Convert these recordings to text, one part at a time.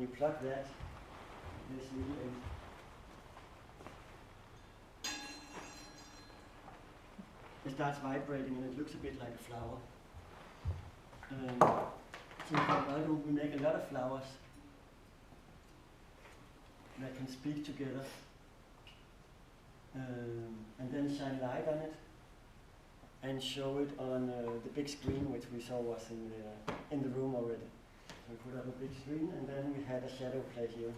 plug that, this little end, it starts vibrating and it looks a bit like a flower. So why don't we make a lot of flowers that can speak together, and then shine light on it and show it on the big screen, which we saw was in the room already. So we put up a big screen, and then we had a shadow play here.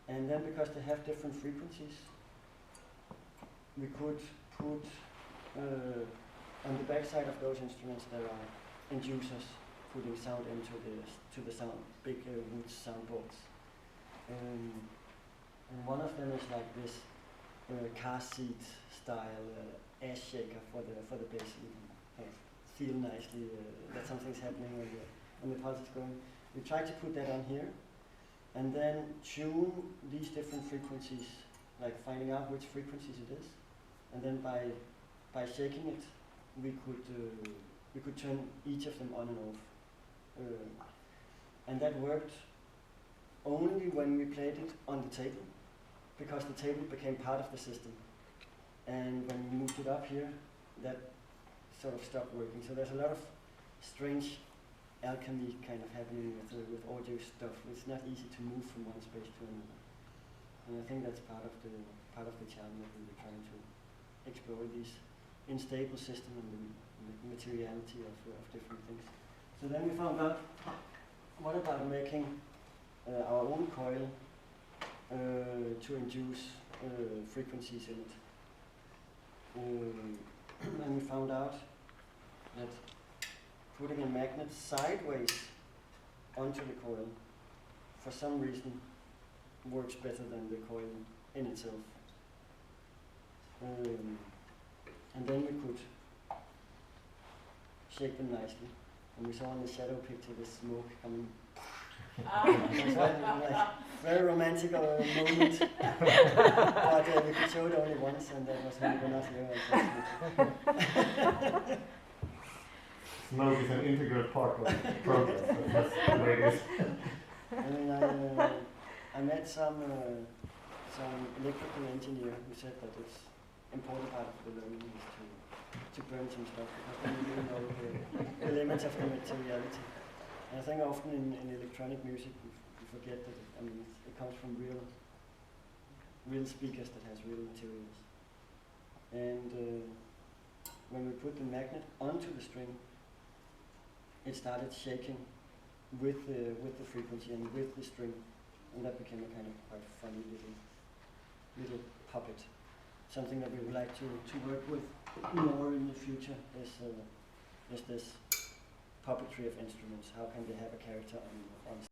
And then because they have different frequencies, we could put on the back side of those instruments there are inducers putting sound into the sound, big wood soundboards. And one of them is like this car seat style ass shaker for the bass. You can feel nicely that something's happening when the pulse is going. We try to put that on here, and then tune these different frequencies, like finding out which frequencies it is, and then by shaking it, we could turn each of them on and off, and that worked only when we played it on the table, because the table became part of the system. And when we moved it up here, that sort of stopped working. So there's a lot of strange alchemy kind of happening with audio stuff. It's not easy to move from one space to another. And I think that's part of the charm that we were trying to explore, these unstable system and the materiality of different things. So then we found out, what about making our own coil to induce frequencies in it. And we found out that putting a magnet sideways onto the coil, for some reason, works better than the coil in itself. And then we could shake them nicely. And we saw in the shadow picture the smoke coming. It was like very romantic moment. But we could show it only once, and that was when we were not here. Unfortunately. Smoke is an integral part of the program. That's the way it is. I mean, I met some electrical engineer who said that it's important part of the learning is to burn some stuff, because then you really know the limits of the materiality. And I think often in electronic music we forget that it comes from real speakers that has real materials. And when we put the magnet onto the string, it started shaking with the frequency and with the string, and that became a kind of quite funny little puppet. Something that we would like to work with more in the future is this puppetry of instruments. How can they have a character on